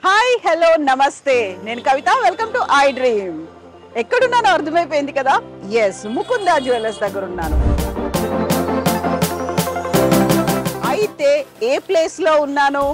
Hi hello నమస్తే నేను Kavitha welcome to I dream ఎక్కడున్నానో అర్థమైపోయింది కదా ఎస్ ముకుందా జ్యువెలర్స్ దగ్గర ఉన్నాను అయితే ఏ ప్లేస్ లో ఉన్నాను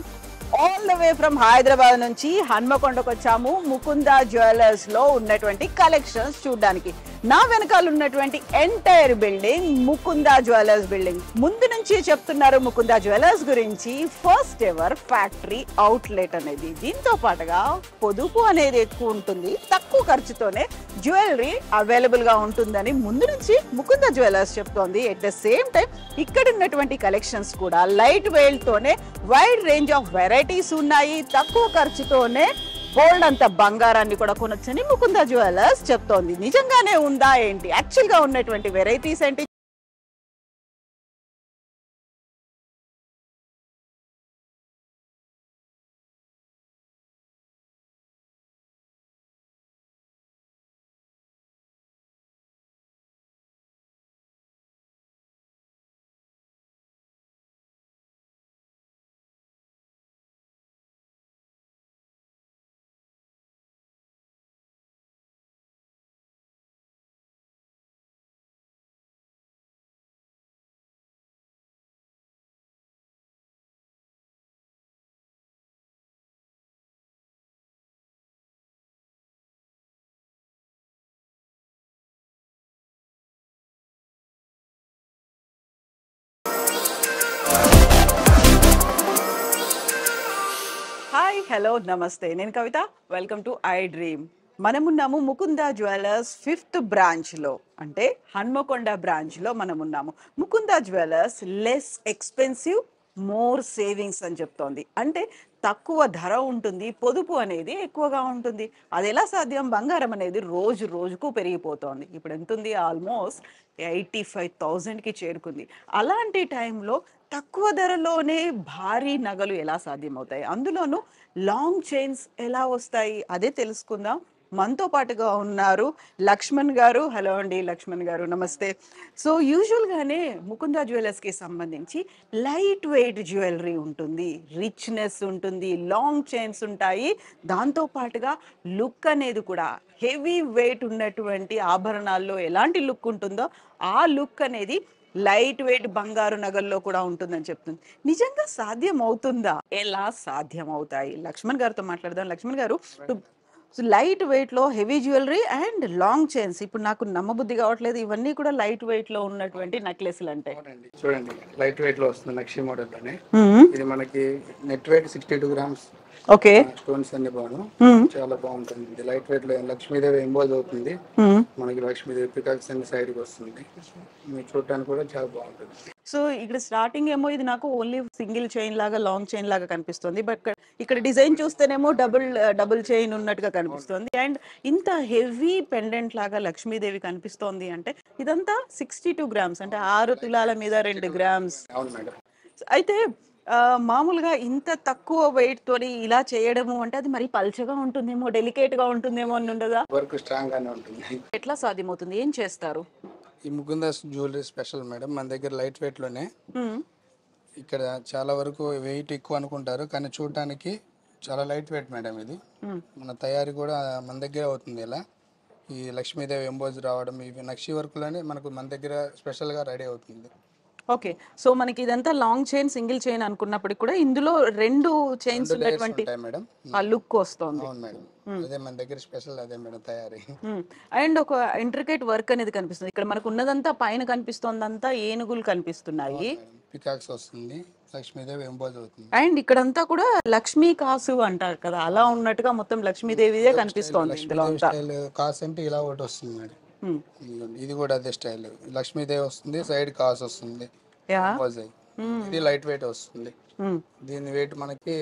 all the way from Hyderabad నుంచి హన్మకొండకు వచ్చాము ముకుందా జ్యువెలర్స్ లో ఉన్నటువంటి కలెక్షన్స్ చూడడానికి నా వెనకాల ఉన్నటువంటి entire building Mukunda jewellers building ముందు నుంచి చెప్తున్నారు ముకుందా జ్యువెలర్స్ గురించి ఫస్ట్ ఎవర్ ఫ్యాక్టరీ అవుట్లెట్ అనేది దీంతో పాటుగా పొదుపు అనేది ఎక్కువ ఉంటుంది తక్కువ ఖర్చుతోనే జ్యువెలరీ అవైలబుల్ గా ఉంటుందని ముందు నుంచి ముకుందా జ్యువెలర్స్ చెప్తోంది ఎట్ ద సేమ్ టైం ఇక్కడ ఉన్నటువంటి కలెక్షన్స్ కూడా లైట్ వెయిట్ తోనే వైడ్ రేంజ్ ఆఫ్ వెరైటీస్ ఉన్నాయి తక్కువ ఖర్చుతోనే గోల్డ్ అంత బంగారాన్ని కూడా కొనొచ్చని ముకుందా జ్యువెలర్స్ చెప్తోంది నిజంగానే ఉందా ఏంటి యాక్చువల్ గా ఉన్నటువంటి వెరైటీస్ ఏంటి హాయ్ హలో నమస్తే నేను Kavitha welcome to iDream మనమున్నాము ముకుందా జ్యువెలర్స్ 5th బ్రాంచ్ లో అంటే హన్మకొండ బ్రాంచ్ లో మనమున్నాము Mukunda jewellers less expensive more savings అని చెప్తోంది అంటే తక్కువ ధర ఉంటుంది పొదుపు అనేది ఎక్కువగా ఉంటుంది అది ఎలా సాధ్యం బంగారం అనేది రోజు రోజుకు పెరిగిపోతోంది ఇప్పుడు ఎంత ఉంది ఆల్మోస్ట్ 85,000కి చేరుకుంది అలాంటి టైంలో తక్కువ ధరలోనే భారీ నగలు ఎలా సాధ్యమవుతాయి అందులోనూ లాంగ్ చైన్స్ ఎలా వస్తాయి అదే తెలుసుకుందాం మనతో పాటుగా ఉన్నారు లక్ష్మణ్ గారు హలో అండి లక్ష్మణ్ గారు నమస్తే సో యూజువల్గానే ముకుందా జ్యువెలర్స్కి సంబంధించి లైట్ వెయిట్ జ్యువెలరీ ఉంటుంది రిచ్నెస్ ఉంటుంది లాంగ్ చైన్స్ ఉంటాయి దాంతో పాటుగా లుక్ అనేది కూడా హెవీ వెయిట్ ఉన్నటువంటి ఆభరణాల్లో ఎలాంటి లుక్ ఉంటుందో ఆ లుక్ అనేది లైట్ వెయిట్ బంగారు నగల్లో కూడా ఉంటుందని చెప్తుంది నిజంగా సాధ్యం అవుతుందా ఎలా సాధ్యం అవుతాయి లక్ష్మణ్ గారితో మాట్లాడదాం లక్ష్మణ్ గారు లైట్ వెయిట్ లో heavy jewellery and long chains ఇప్పుడు నాకు నమ్మబుద్ధి కావట్లేదు ఇవన్నీ కూడా లైట్ వెయిట్ లో ఉన్నటువంటి నెక్లెస్లు అంటే చూడండి లైట్ వెయిట్ లో వస్తుంది నక్షి మోడల్ లోనే ఇది మనకి net weight 62 grams okay stones అన్ని బాను చాలా బాగుంటుంది ఇది లైట్ వెయిట్ లో లక్ష్మీదేవి ఎంబోజ్ అవుతుంది మనకి లక్ష్మీదేవి పికాక్స్ అన్ని సైడ్ కి వస్తుంది మీరు చూడటానికి కూడా చాలా బాగుంటుంది సో ఇక్కడ స్టార్టింగ్ ఏమో ఇది నాకు ఓన్లీ సింగిల్ చైన్ లాగా లాంగ్ చైన్ లాగా కనిపిస్తుంది బట్ ఇక్కడ డిజైన్ చూస్తేనేమో డబుల్ చైన్ ఉన్నట్టుగా కనిపిస్తుంది అండ్ ఇంత హెవీ పెండెంట్ లాగా లక్ష్మీదేవి కనిపిస్తోంది అంటే ఇదంతా 62 గ్రామ్స్ అంటే 6 తులాల మీద 2 గ్రామ్స్ అవును మేడం అయితే మామూలుగా ఇంత తక్కువ వెయిట్ తోని ఇలా చేయడము అంటే అది మరి పల్చగా ఉంటుందేమో డెలికేట్ గా ఉంటుందేమో అని ఉండదా వర్క్ స్ట్రాంగ్ గానే ఉంటుంది ఎట్లా సాధ్యమవుతుంది ఏం చేస్తారు ఈ ముకుందాస్ జ్యువెలరీ స్పెషల్ మేడం మన దగ్గర లైట్ వెయిట్ లోనే ఇక్కడ చాలా వరకు వెయిట్ ఎక్కువ అనుకుంటారు కానీ చూడటానికి చాలా లైట్ వెయిట్ మేడం ఇది మన తయారీ కూడా మన దగ్గర అవుతుంది ఇలా ఈ లక్ష్మీదేవి ఎంబోజ్ రావడం ఇవి నక్షి వర్క్లోనే మనకు మన దగ్గర స్పెషల్గా రెడీ అవుతుంది ఓకే సో మనకి ఇదంతా లాంగ్ చైన్ సింగిల్ చైన్ అనుకున్నప్పటికి కూడా ఇందులో రెండు చైన్స్ ఉన్నటువంటి ఉంటాయి మేడం ఆ లుక్ వస్తుంది అవును మేడం అదే మన దగ్గర స్పెషల్ అదే మేడం తయారీ అండ్ ఒక ఇంట్రికేట్ వర్క్ అనేది కనిపిస్తుంది ఇక్కడ మనకు ఉన్నదంతా పైన కనిపిస్తోందంతా ఏనుగులు కనిపిస్తున్నాయి పికాక్స్ వస్తుంది లక్ష్మీదేవి ఎంబోజ్ అవుతుంది అండ్ ఇక్కడంతా కూడా లక్ష్మీ కాసు అంటారు కదా అలా ఉన్నట్టుగా మొత్తం లక్ష్మీదేవిదే కనిపిస్తోంది ఇందులో అంతా స్టైల్ కాస్ అంటే ఇలా ఒకటి వస్తుంది మేడం ఇది కూడా అదే స్టైల్ లక్ష్మీదేవి వస్తుంది సైడ్ కాస్ వస్తుంది ఎంబోజ్ అయ్యి ఇది లైట్ వెయిట్ వస్తుంది దీని వెయిట్ మనకి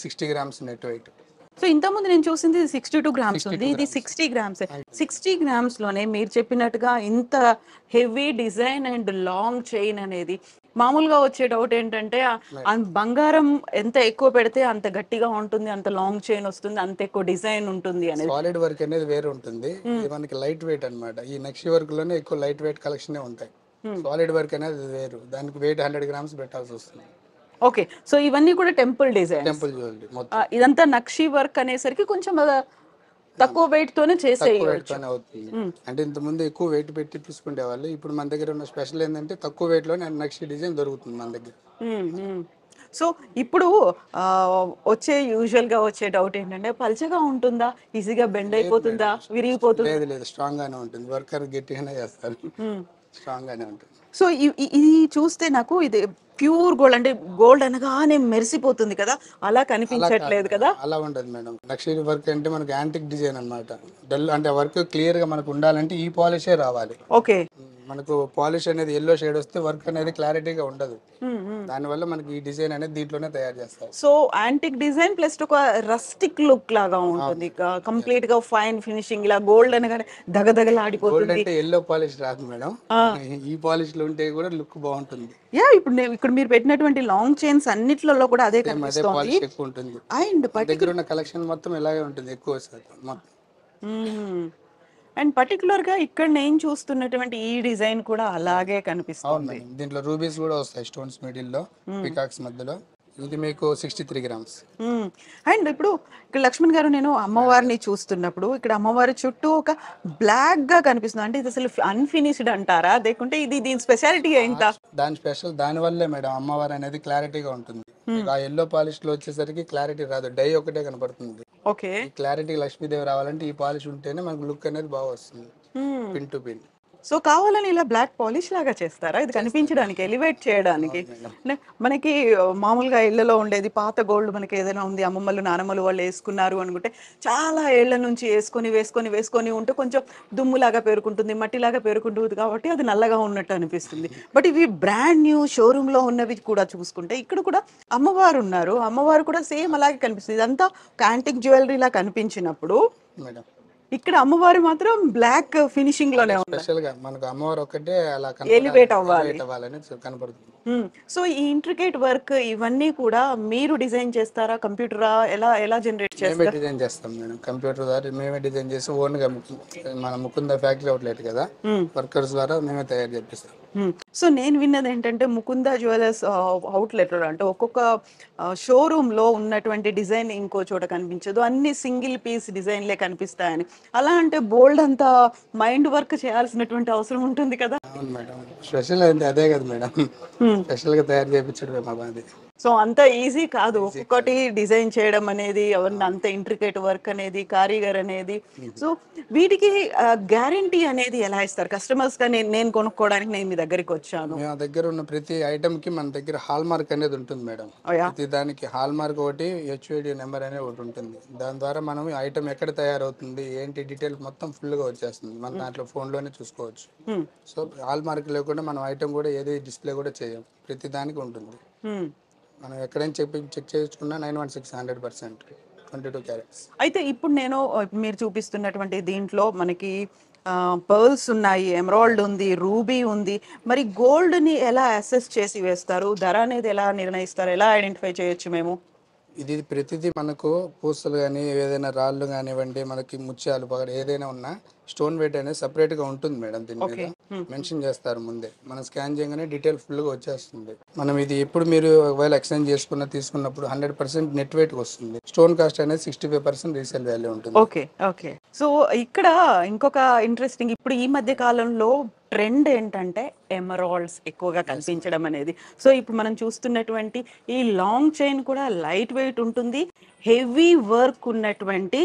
60 గ్రామ్స్ నెట్ వెయిట్ సో ఇంతకుముందు నేను చూసింది 62 గ్రామ్స్ ఉంది ఇది 60 గ్రామ్స్ 60 గ్రామ్స్ లోనే మీరు చెప్పినట్టుగా ఇంత heavy design and long chain అనేది మామూలుగా వచ్చే డౌట్ ఏంటంటే బంగారం ఎంత ఎక్కువ పెడితే అంత గట్టిగా ఉంటుంది అంత లాంగ్ చైన్ వస్తుంది అంత ఎక్కువ డిజైన్ ఉంటుంది అనేది సాలిడ్ వర్క్ అనేది వేరే ఉంటుంది ఇది మనకి లైట్ వెయిట్ అన్నమాట ఈ నక్షి వర్క్ లోనే ఎక్కువ లైట్ వెయిట్ కలెక్షన్ ఉంటాయి సాలిడ్ వర్క్ అనేది వేరు దానికి వెయిట్ 100 గ్రామ్స్ పెట్టాల్సి వస్తుంది ఓకే. సో ఇవన్నీ కూడా టెంపుల్ డిజైన్స్. టెంపుల్ జ్యువెలరీ మొత్తం ఇదంతా నక్షి వర్క్ అనేసరికి కొంచెం తక్కువ వెయిట్ తోనే తక్కువ చేసేయచ్చు. వెయిట్తోనే అవుతుంది. అంటే ఇంతకుముందు ఎక్కువ వెయిట్ పెట్టి తీసుకునే వాళ్ళు. ఇప్పుడు మన దగ్గర ఉన్న స్పెషల్ ఏంటంటే తక్కువ వెయిట్లోనే నెక్స్ట్ డిజైన్ దొరుకుతుంది మన దగ్గర. సో ఇప్పుడు ఆ, యూజువల్ గా వచ్చే డౌట్ ఏంటంటే పల్చగా ఉంటుందా, ఈజీగా బెండ్ అయిపోతుందా, విరిగిపోతుందా? లేదు లేదు, స్ట్రాంగ్ గానే ఉంటుంది. వర్కర్ గట్టిగానే చేస్తారు, స్ట్రాంగ్ గానే ఉంటుంది. సో ఇది చూస్తే నాకు ఇది ప్యూర్ గోల్డ్, అంటే గోల్డ్ అనగానే మెరిసిపోతుంది కదా, అలా అలా కనిపించట్లేదు కాదు, కదా. అలా ఉండదు మేడం. లక్షరీ వర్క్ అంటే మనకి యాంటిక్ డిజైన్ అన్నమాట. డల్ అంటే వర్క్ క్లియర్ గా మనకు ఉండాలంటే ఈ పాలిషే రావాలి. ఓకే. మనకు పాలిష్ అనేది ఎల్లో షేడ్ వస్తే వర్క్ అనేది క్లారిటీగా ఉండదు. దానివల్ల మనకి ఈ డిజైన్ అనేది దీంట్లోనే తయారు చేస్తారు. సో యాంటిక్ డిజైన్ ప్లస్ ఒక రస్టిక్ లుక్ లాగా ఉంటుంది, కంప్లీట్ గా ఫైన్ ఫినిషింగ్, ఇలా గోల్డ్ అనగానే గోల్డ్ దగదగలాడిపోతుంది. అంటే ఎల్లో పాలిష్ రాదు మేడం, ఈ పాలిష్ లో ఉంటే కూడా లుక్ బాగుంటుంది. యా, ఇప్పుడు మీరు పెట్టినటువంటి లాంగ్ చైన్స్ అన్నిట్లలో కూడా అదే సేమ్ అదే కనిపిస్తోంది. పాలిష్ ఎక్కువ ఉంటుంది. అండ్ మన దగ్గర ఉన్న కలెక్షన్ మొత్తం ఇలాగే ఉంటుంది ఎక్కువ శాతం మొత్తం. అండ్ పర్టికులర్ గా ఇక్కడ నేను చూస్తున్నటువంటి ఈ డిజైన్ కూడా అలాగే అవును కనిపిస్తుంది. మేడం, దీంట్లో రూబీస్ కూడా వస్తాయి స్టోన్స్ మిడిల్ లో, పికాక్స్ మధ్యలో. ఇది మీకు 63 గ్రామ్స్. అండ్ ఇప్పుడు ఇక్కడ లక్ష్మణ్ గారు, నేను అమ్మవారిని చూస్తున్నప్పుడు ఇక్కడ అమ్మవారి చుట్టూ ఒక బ్లాక్ గా కనిపిస్తుంది, అంటే ఇది అసలు అన్ఫినిష్డ్ అంటారా, లేకుంటే ఇది దీని స్పెషాలిటీ ఏంటా? దాని స్పెషల్ దాని వల్లే మేడం, అమ్మవారు అనేది క్లారిటీగా ఉంటుంది. ఆ ఎల్లో పాలిష్ లో వచ్చేసరికి క్లారిటీ రాదు, డై ఒకటే కనపడుతుంది. ఓకే. ఈ క్లారిటీ లక్ష్మీదేవి రావాలంటే ఈ పాలిష్ ఉంటేనే మనకు లుక్ అనేది బాగా వస్తుంది, పిన్ టు పిన్. సో కావాలని ఇలా బ్లాక్ పాలిష్ లాగా చేస్తారా, ఇది కనిపించడానికి, ఎలివేట్ చేయడానికి? అంటే మనకి మామూలుగా ఇళ్లలో ఉండేది పాత గోల్డ్, మనకి ఏదైనా ఉంది అమ్మమ్మలు నానమ్మలు వాళ్ళు వేసుకున్నారు అనుకుంటే చాలా ఏళ్ల నుంచి వేసుకొని ఉంటే కొంచెం దుమ్ములాగా పేరుకుంటుంది, మట్టిలాగా పేరుకుంటుంది, కాబట్టి అది నల్లగా ఉన్నట్టు అనిపిస్తుంది. బట్ ఇవి బ్రాండ్ న్యూ షోరూమ్ లో ఉన్నవి కూడా చూసుకుంటే ఇక్కడ కూడా అమ్మవారు ఉన్నారు, అమ్మవారు కూడా సేమ్ అలాగే కనిపిస్తుంది. ఇదంతా యాంటిక్ జ్యువెలరీ లా కనిపించినప్పుడు మేడం ఇక్కడ అమ్మవారు మాత్రం బ్లాక్ ఫినిషింగ్ లోనే ఉంది. స్పెషల్ గా మనకు అమ్మవారు ఒకటే అలా ఎలివేట్ అవ్వాలి. అవ్వాలని కనపడుతుంది. సో ఈ ఇంట్రికేట్ వర్క్ ఇవన్నీ కూడా మీరు డిజైన్ చేస్తారా, కంప్యూటరా, ఎలా ఎలా జనరేట్ మేమే చేస్తారు? డిజైన్ చేస్తాం మేడం, కంప్యూటర్ ద్వారా మేమే డిజైన్ చేసి ఓన్ గా మన ముకుంద ఫ్యాక్టరీ అవుట్లెట్ కదా, వర్కర్స్ ద్వారా మేమే తయారు చేపిస్తాం. సో నేను విన్నది ఏంటంటే ముకుంద జ్యువెలర్స్ అవుట్లెట్ అంటే ఒక్కొక్క షోరూమ్ లో ఉన్నటువంటి డిజైన్ ఇంకో చోట కనిపించదు, అన్ని సింగిల్ పీస్ డిజైన్లే కనిపిస్తాయని. అలా అంటే బోల్డ్ అంతా మైండ్ వర్క్ చేయాల్సినటువంటి అవసరం ఉంటుంది కదా. అవును మేడం, స్పెషల్ అయితే అదే కదా మేడం, స్పెషల్ గా తయారు చేయించడమే మా బాధ. సో అంత ఈజీ కాదు ఒక్కొక్కటి డిజైన్ చేయడం అనేది, ఎవరిని అంత ఇంట్రికేట్ వర్క్ అనేది, కారీగర్ అనేది. సో వీటికి గ్యారంటీ అనేది ఎలా ఇస్తారు కస్టమర్స్ గా? నేను కొనుక్కోవడానికి నేను మీ దగ్గరికి వచ్చాను, మా దగ్గర ఉన్న ప్రతి ఐటమ్ కి మన దగ్గర హాల్ మార్క్ అనేది ఉంటుంది మేడం. ప్రతి దానికి హాల్ మార్క్ ఒకటి, హెచ్ఐడి నెంబర్ అనేది ఒకటి ఉంటుంది. దాని ద్వారా మనం ఐటమ్ ఎక్కడ తయారవుతుంది ఏంటి డీటెయిల్ మొత్తం ఫుల్ గా వచ్చేస్తుంది, మన దాంట్లో ఫోన్ లోనే చూసుకోవచ్చు. సో హాల్ మార్క్ లేకుండా మనం ఐటమ్ కూడా ఏది డిస్ప్లే కూడా చేయం, ప్రతి దానికి ఉంటుంది. మనం ఎక్కడైనా చెక్ చేసుకున్నా 916 100% 22 క్యారెట్స్. అయితే ఇప్పుడు మీరు చూపిస్తున్నటువంటి దీంట్లో మనకి పర్ల్స్ ఉన్నాయి, ఎమరాల్డ్ ఉంది, రూబీ ఉంది. మరి గోల్డ్ ని ఎలా అసెస్ చేసి వేస్తారు, ధర అనేది ఎలా నిర్ణయిస్తారు, ఎలా ఐడెంటిఫై చేయొచ్చు మేము? ఇది ప్రతిదీ మనకు పూసలు కానీ ఏదైనా రాళ్ళు కానివ్వండి, మనకి ముత్యాలు పగడ ఏదైనా ఉన్నా స్టోన్ వెయిట్ అనేది సపరేట్ గా ఉంటుంది మేడం. దీని మీద మెన్షన్ చేస్తారు ముందే, మనం స్కాన్ చేయగానే డీటెయిల్ ఫుల్ గా వచ్చేస్తుంది. మనం ఇది ఎప్పుడు మీరు ఒకవేళ ఎక్స్చేంజ్ తీసుకున్నప్పుడు 100% నెట్ వెయిట్ వస్తుంది. స్టోన్ కాస్ట్ అనేది 65% రీసేల్ వాల్యూ ఉంటుంది. Okay okay. సో ఇక్కడ ఇంకొక ఇంట్రెస్టింగ్, ఇప్పుడు ఈ మధ్య కాలంలో ట్రెండ్ ఏంటంటే ఎమరాల్డ్స్ ఎక్కువగా కనిపించడం అనేది. సో ఇప్పుడు మనం చూస్తున్నటువంటి ఈ లాంగ్ చైన్ కూడా లైట్ వెయిట్ ఉంటుంది, హెవీ వర్క్ ఉన్నటువంటి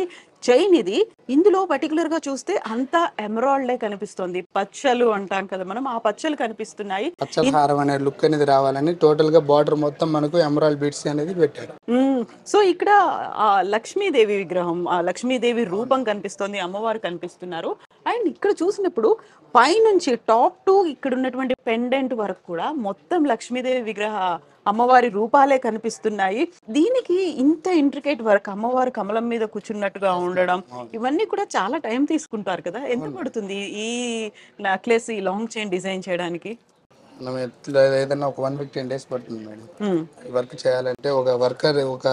చైన్ ఇది. ఇందులో పర్టికులర్ గా చూస్తే అంతా ఎమరాల్డే కనిపిస్తుంది, పచ్చలు అంటాం కదా మనం, ఆ పచ్చలు కనిపిస్తున్నాయి. పచ్చల హారం అనే లుక్ అనేది రావాలని టోటల్ గా బార్డర్ మొత్తం మనకు ఎమరాల్డ్ బీడ్స్ అనేది పెట్టారు. సో ఇక్కడ ఆ లక్ష్మీదేవి విగ్రహం, ఆ లక్ష్మీదేవి రూపం కనిపిస్తుంది, అమ్మవారు కనిపిస్తున్నారు. అండ్ ఇక్కడ చూసినప్పుడు పైనుంచి టాప్ టు ఇక్కడ ఉన్నటువంటి పెండెంట్ వరకు కూడా మొత్తం లక్ష్మీదేవి విగ్రహ అమ్మవారి రూపాలే కనిపిస్తున్నాయి. దీనికి ఇంత ఇంట్రికేట్ వర్క్, అమ్మవారు కమలం మీద కూర్చున్నట్టుగా ఉండడం, ఇవన్నీ కూడా చాలా టైం తీసుకుంటారు కదా. ఎంత పడుతుంది ఈ నెక్లెస్, ఈ లాంగ్ చైన్ డిజైన్ చేయడానికి? మనం ఏదైనా ఒక 115 days పడుతుంది మేడం వర్క్ చేయాలంటే. ఒక వర్కర్ ఒక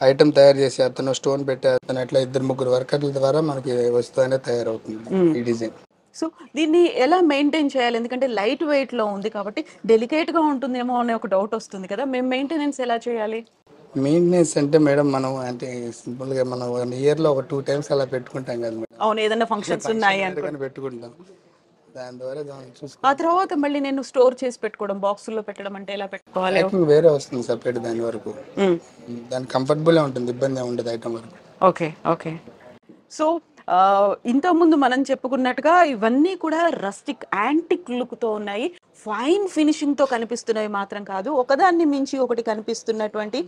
ఐటమ్ తయారు చేసి అతను స్టోన్ పెట్టే అతను అట్లా 2-3 వర్కర్ల ద్వారా మనకి వస్తువు అనేది తయారవుతుంది ఈ డిజైన్. సో దీన్ని ఎలా మెయింటైన్ చేయాలి? ఎందుకంటే లైట్ వెయిట్‌లో ఉంది కాబట్టి డెలికేట్‌గా ఉంటుందేమో అనే ఒక డౌట్ వస్తుంది కదా! మేము మెయింటెనెన్స్ ఎలా చేయాలి? మెయింటెనెన్స్ అంటే మేడం మనం అంటే సింపుల్గా మనం 1 ఇయర్లో ఒక 2 టైమ్స్ అలా పెట్టుకుంటాం కదా మేడం. అవును. ఏదైనా ఫంక్షన్స్ ఉన్నాయి ఫంక్షన్ అనుకోండి. కానీ పెట్టుకుంటాం. దాని ద్వారా దాన్ని ఆ చూసుకుంటాం. తర్వాత మళ్ళీ నేను స్టోర్ చేసి పెట్టుకోవడం, బాక్సుల్లో పెట్టడం అంటే ఎలా పెట్టుకోవాలి? ప్యాకింగ్ వేరే వస్తుంది సపరేట్ దాని వరకు. హ్మ్. దాని కంఫర్టబుల్గా ఉంటుంది, ఇబ్బంది ఏమి ఉండదు ఐటమ్ వరకు. ఓకే. ఓకే. సో, ఇంతకుముందు మనం చెప్పుకున్నట్టుగా ఇవన్నీ కూడా రస్టిక్ యాంటిక్ లుక్‌తో ఉన్నాయి. ఫైన్ ఫినిషింగ్‌తో కనిపిస్తున్నవి మాత్రం కాదు. ఒకదాన్ని మించి ఒకటి కనిపిస్తున్నటువంటి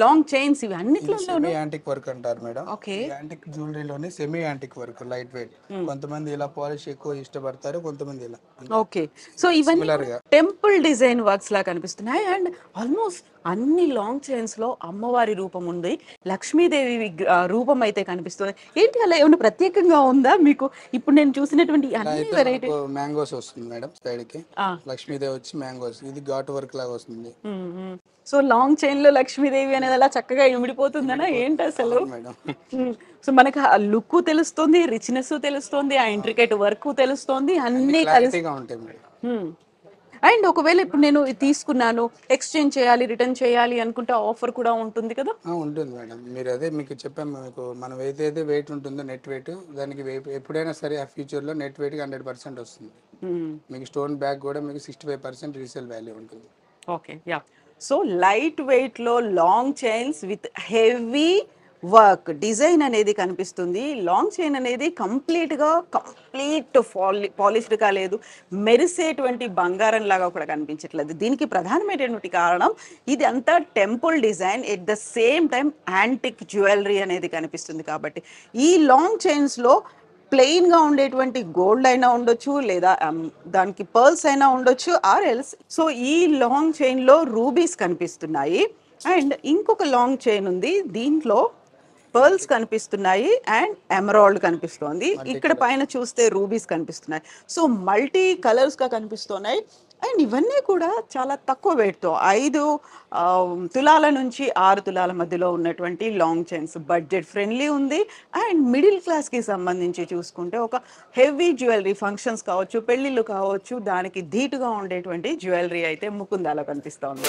లాంగ్ చైన్స్ ఇవి ఇది అన్నిట్లోనూ. సెమీ యాంటిక్ వర్క్ అంటారు మేడం. ఓకే. ఈ యాంటిక్ జ్యువెలరీలోనే semi antique work light weight. కొంతమంది ఇలా పాలిష్ ఎక్కువ ఇష్టపడతారు, కొంతమంది ఇలా ఓకే. సో ఇవన్నీ సిమిలర్ కూడా గా. టెంపుల్ డిజైన్ వర్క్స్ లా కనిపిస్తున్నాయి. అండ్ ఆల్మోస్ట్ అన్ని లాంగ్ చైన్స్ లో అమ్మవారి రూపం ఉంది. లక్ష్మీదేవి రూపం అయితే కనిపిస్తుంది. ఏంటి అలా ఏమైనా ప్రత్యేకంగా ఉందా మీకు? ఇప్పుడు నేను చూసినటువంటి ఇలా అన్ని అయితే వెరైటీ. మనకు మ్యాంగోస్ వస్తుంది మేడం సైడ్ కి. లక్ష్మీదేవి వచ్చి మ్యాంగోస్, ఇది ఘాటు వర్క్ లాగా వస్తుంది. సో లాంగ్ చైన్ లో లక్ష్మీదేవి అనేది అలా చక్కగా ఇమిడిపోతుందనా ఏంటి అసలు? అవును మేడం. సో మనకు ఆ లుక్ తెలుస్తుంది, రిచ్నెస్ తెలుస్తుంది, ఆ ఇంట్రికేట్ వర్క్ తెలుస్తుంది, అన్ని కలిసి. క్లారిటీగా ఉంటాయి మేడం. అండ్ ఒకవేళ ఇప్పుడు నేను ఇది తీసుకున్నాను, ఎక్స్చేంజ్ చేయాలి, రిటర్న్ చేయాలి అనుకుంటే ఆఫర్ కూడా ఉంటుంది కదా? ఉంటుంది మేడం. మీరు అదే మీకు చెప్పాము, మీకు మనం ఏదైతే వెయిట్ ఉంటుందో నెట్ వెయిట్, దానికి ఎప్పుడైనా సరే ఆ ఫ్యూచర్లో నెట్ వెయిట్కి 100% వస్తుంది. మీకు స్టోన్ బ్యాగ్ కూడా మీకు 65% రీసేల్ వాల్యూ ఉంటుంది. Okay. Yeah. So light weight లో long chains with heavy work design అనేది కనిపిస్తుంది. లాంగ్ చైన్ అనేది కంప్లీట్ పాలిష్డ్ గా లేదు, మెరిసేటువంటి బంగారం లాగా కూడా కనిపించట్లేదు. దీనికి ప్రధానమైనటువంటి కారణం ఇది అంతా temple design, at the same time antique jewellery అనేది కనిపిస్తుంది. కాబట్టి ఈ లాంగ్ చైన్స్ లో ప్లెయిన్ గా ఉండేటువంటి గోల్డ్ అయినా ఉండొచ్చు, లేదా దానికి పర్ల్స్ అయినా ఉండొచ్చు, ఆర్ ఎల్స్. సో ఈ లాంగ్ చైన్ లో రూబీస్ కనిపిస్తున్నాయి. అండ్ ఇంకొక లాంగ్ చైన్ ఉంది, దీంట్లో పర్ల్స్ కనిపిస్తున్నాయి అండ్ ఎమరాల్డ్ కనిపిస్తోంది. ఇక్కడ పైన చూస్తే రూబీస్ కనిపిస్తున్నాయి. సో మల్టీ కలర్స్ గా కనిపిస్తున్నాయి. అండ్ ఇవన్నీ కూడా చాలా తక్కువ వెయిట్తో 5 తులాల నుంచి 6 తులాల మధ్యలో ఉన్నటువంటి లాంగ్ చైన్స్. బడ్జెట్ ఫ్రెండ్లీ ఉంది. అండ్ మిడిల్ క్లాస్కి సంబంధించి చూసుకుంటే ఒక హెవీ జ్యువెలరీ, ఫంక్షన్స్ కావచ్చు, పెళ్ళిళ్ళు కావచ్చు, దానికి ధీటుగా ఉండేటువంటి జ్యువెలరీ అయితే ముకుందాలో కనిపిస్తోంది.